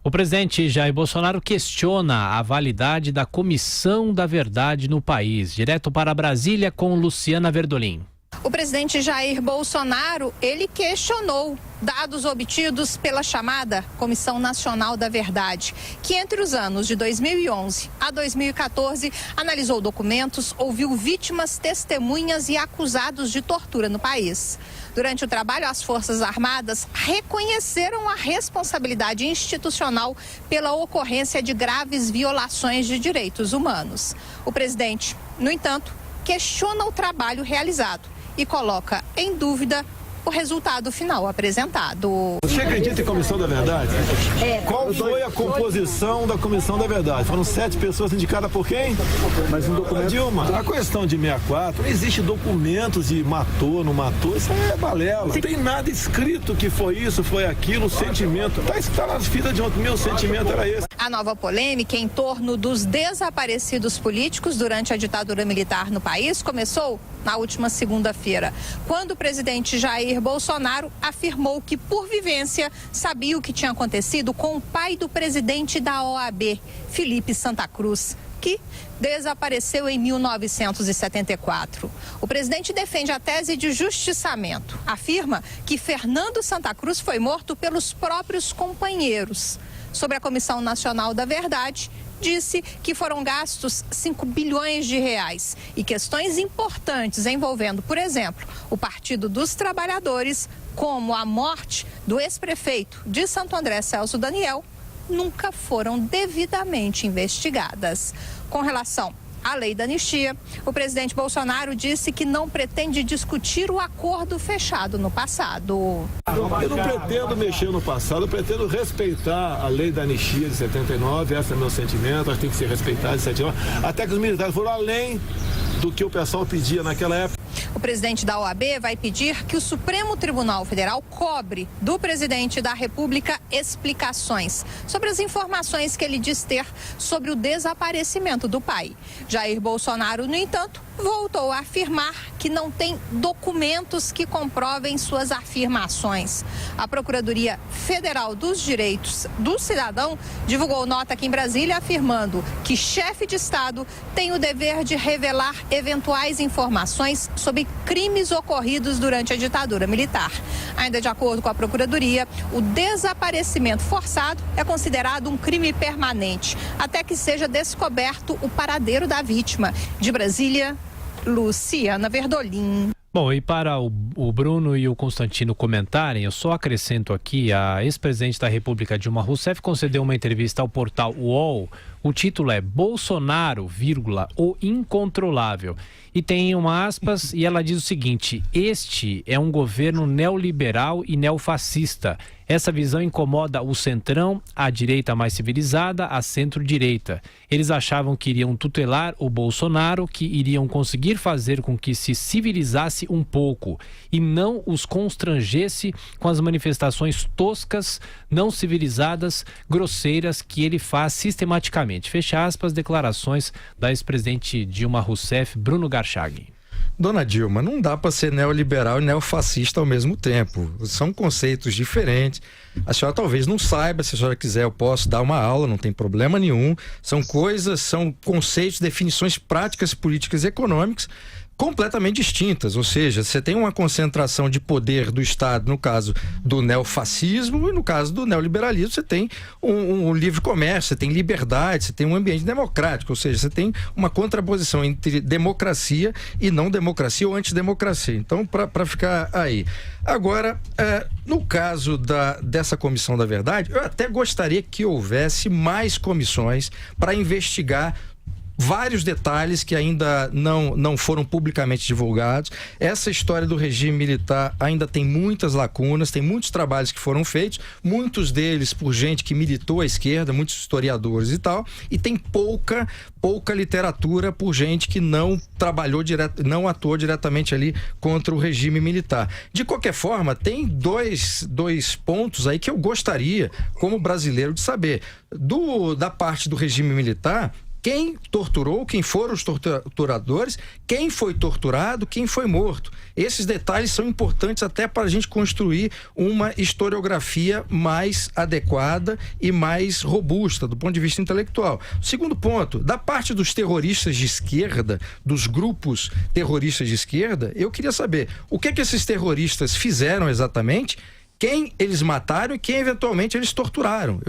O presidente Jair Bolsonaro questiona a validade da Comissão da Verdade no país. Direto para Brasília com Luciana Verdolim. O presidente Jair Bolsonaro, ele questionou dados obtidos pela chamada Comissão Nacional da Verdade, que entre os anos de 2011 a 2014 analisou documentos, ouviu vítimas, testemunhas e acusados de tortura no país. Durante o trabalho, as Forças Armadas reconheceram a responsabilidade institucional pela ocorrência de graves violações de direitos humanos. O presidente, no entanto, questiona o trabalho realizado e coloca em dúvida o resultado final apresentado. Você acredita em Comissão da Verdade? Qual foi a composição da Comissão da Verdade? Foram 7 pessoas indicadas por quem? Mas um documento... Dilma, a questão de 64, não existe documentos de matou, não matou, isso é balela. Não tem nada escrito que foi isso, foi aquilo, o sentimento. Está nas fitas de ontem, meu sentimento era esse. A nova polêmica em torno dos desaparecidos políticos durante a ditadura militar no país começou na última segunda-feira, quando o presidente Jair Bolsonaro afirmou que, por vivência, sabia o que tinha acontecido com o pai do presidente da OAB, Felipe Santa Cruz, que desapareceu em 1974. O presidente defende a tese de justiçamento. Afirma que Fernando Santa Cruz foi morto pelos próprios companheiros. Sobre a Comissão Nacional da Verdade, disse que foram gastos 5 bilhões de reais e questões importantes envolvendo, por exemplo, o Partido dos Trabalhadores, como a morte do ex-prefeito de Santo André, Celso Daniel, nunca foram devidamente investigadas. Com relação à lei da anistia, o presidente Bolsonaro disse que não pretende discutir o acordo fechado no passado. Eu não pretendo mexer no passado, eu pretendo respeitar a lei da anistia de 79, esse é meu sentimento, acho que tem que ser respeitado de 79, até que os militares foram além do que o pessoal pedia naquela época. O presidente da OAB vai pedir que o Supremo Tribunal Federal cobre do presidente da República explicações sobre as informações que ele diz ter sobre o desaparecimento do pai. Jair Bolsonaro, no entanto, voltou a afirmar que não tem documentos que comprovem suas afirmações. A Procuradoria Federal dos Direitos do Cidadão divulgou nota aqui em Brasília afirmando que chefe de Estado tem o dever de revelar eventuais informações sobre crimes ocorridos durante a ditadura militar. Ainda de acordo com a Procuradoria, o desaparecimento forçado é considerado um crime permanente, até que seja descoberto o paradeiro da vítima. De Brasília, Luciana Verdolim. Bom, e para o Bruno e o Constantino comentarem, eu só acrescento aqui, a ex-presidente da República, Dilma Rousseff, concedeu uma entrevista ao portal UOL. O título é Bolsonaro, o incontrolável. E tem uma aspas e ela diz o seguinte: este é um governo neoliberal e neofascista. Essa visão incomoda o centrão, a direita mais civilizada, a centro-direita. Eles achavam que iriam tutelar o Bolsonaro, que iriam conseguir fazer com que se civilizasse um pouco e não os constrangesse com as manifestações toscas, não civilizadas, grosseiras que ele faz sistematicamente. Fecha aspas, declarações da ex-presidente Dilma Rousseff, Bruno Garchag. Dona Dilma, não dá para ser neoliberal e neofascista ao mesmo tempo. São conceitos diferentes. A senhora talvez não saiba, se a senhora quiser eu posso dar uma aula, não tem problema nenhum. São conceitos, definições práticas, políticas e econômicas completamente distintas, ou seja, você tem uma concentração de poder do Estado no caso do neofascismo e no caso do neoliberalismo você tem um livre comércio, você tem liberdade, você tem um ambiente democrático, ou seja, você tem uma contraposição entre democracia e não democracia ou antidemocracia. Então, para ficar aí. Agora, no caso dessa Comissão da Verdade, eu até gostaria que houvesse mais comissões para investigar vários detalhes que ainda não foram publicamente divulgados. Essa história do regime militar ainda tem muitas lacunas, tem muitos trabalhos que foram feitos, muitos deles por gente que militou à esquerda, muitos historiadores e tal, e tem pouca literatura por gente que não atuou diretamente ali contra o regime militar. De qualquer forma, tem dois pontos aí que eu gostaria, como brasileiro, de saber. Da parte do regime militar, quem torturou, quem foram os torturadores, quem foi torturado, quem foi morto. Esses detalhes são importantes até para a gente construir uma historiografia mais adequada e mais robusta do ponto de vista intelectual. Segundo ponto, da parte dos terroristas de esquerda, dos grupos terroristas de esquerda, eu queria saber o que esses terroristas fizeram exatamente, quem eles mataram e quem eventualmente eles torturaram.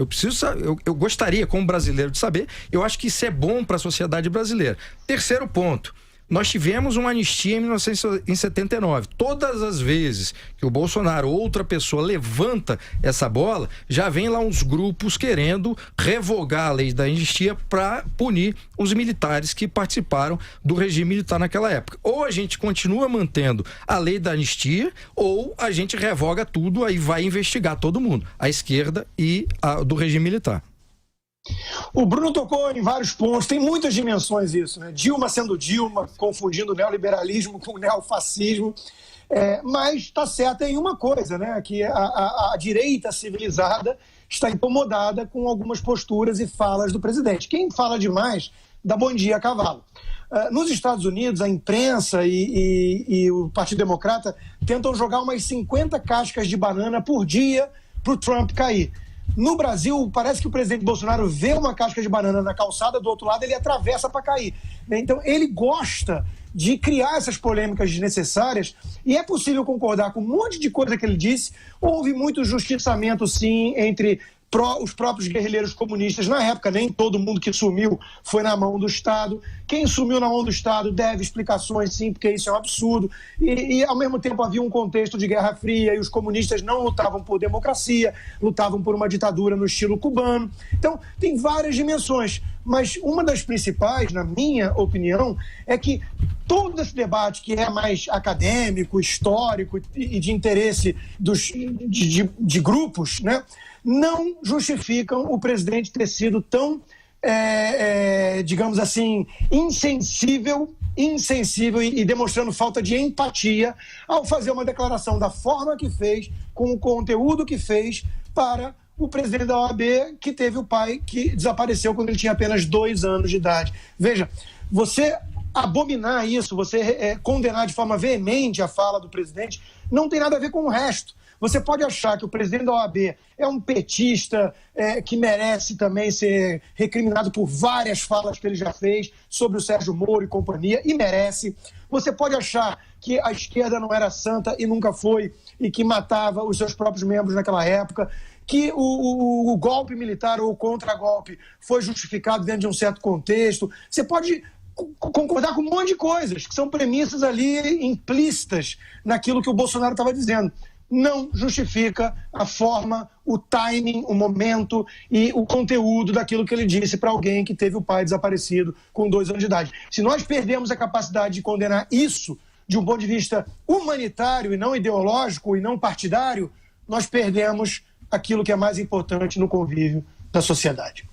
Eu gostaria, como brasileiro, de saber. Eu acho que isso é bom para a sociedade brasileira. Terceiro ponto. Nós tivemos uma anistia em 1979. Todas as vezes que o Bolsonaro ou outra pessoa levanta essa bola, já vem lá uns grupos querendo revogar a lei da anistia para punir os militares que participaram do regime militar naquela época. Ou a gente continua mantendo a lei da anistia, ou a gente revoga tudo, aí vai investigar todo mundo, a esquerda e a do regime militar. O Bruno tocou em vários pontos, tem muitas dimensões isso, né? Dilma sendo Dilma, confundindo o neoliberalismo com o neofascismo, mas está certa em uma coisa, né? Que a direita civilizada está incomodada com algumas posturas e falas do presidente. Quem fala demais dá bom dia a cavalo. Nos Estados Unidos, a imprensa e o Partido Democrata tentam jogar umas 50 cascas de banana por dia para o Trump cair. No Brasil, parece que o presidente Bolsonaro vê uma casca de banana na calçada, do outro lado ele atravessa para cair. Então, ele gosta de criar essas polêmicas desnecessárias e é possível concordar com um monte de coisa que ele disse. Houve muito justiçamento, sim, entre os próprios guerrilheiros comunistas. Na época, nem todo mundo que sumiu foi na mão do Estado. Quem sumiu na mão do Estado deve explicações, sim, porque isso é um absurdo. E ao mesmo tempo, havia um contexto de Guerra Fria e os comunistas não lutavam por democracia, lutavam por uma ditadura no estilo cubano. Então, tem várias dimensões. Mas uma das principais, na minha opinião, é que todo esse debate que é mais acadêmico, histórico e de interesse de grupos, né, não justificam o presidente ter sido tão, digamos assim, insensível e demonstrando falta de empatia ao fazer uma declaração da forma que fez, com o conteúdo que fez, para o presidente da OAB, que teve o pai que desapareceu quando ele tinha apenas 2 anos de idade. Veja, você abominar isso, você condenar de forma veemente a fala do presidente, não tem nada a ver com o resto. Você pode achar que o presidente da OAB é um petista que merece também ser recriminado por várias falas que ele já fez sobre o Sérgio Moro e companhia, e merece. Você pode achar que a esquerda não era santa e nunca foi, e que matava os seus próprios membros naquela época, que o golpe militar ou o contra-golpe foi justificado dentro de um certo contexto. Você pode concordar com um monte de coisas, que são premissas ali implícitas naquilo que o Bolsonaro estava dizendo. Não justifica a forma, o timing, o momento e o conteúdo daquilo que ele disse para alguém que teve o pai desaparecido com 2 anos de idade. Se nós perdemos a capacidade de condenar isso de um ponto de vista humanitário e não ideológico e não partidário, nós perdemos aquilo que é mais importante no convívio da sociedade.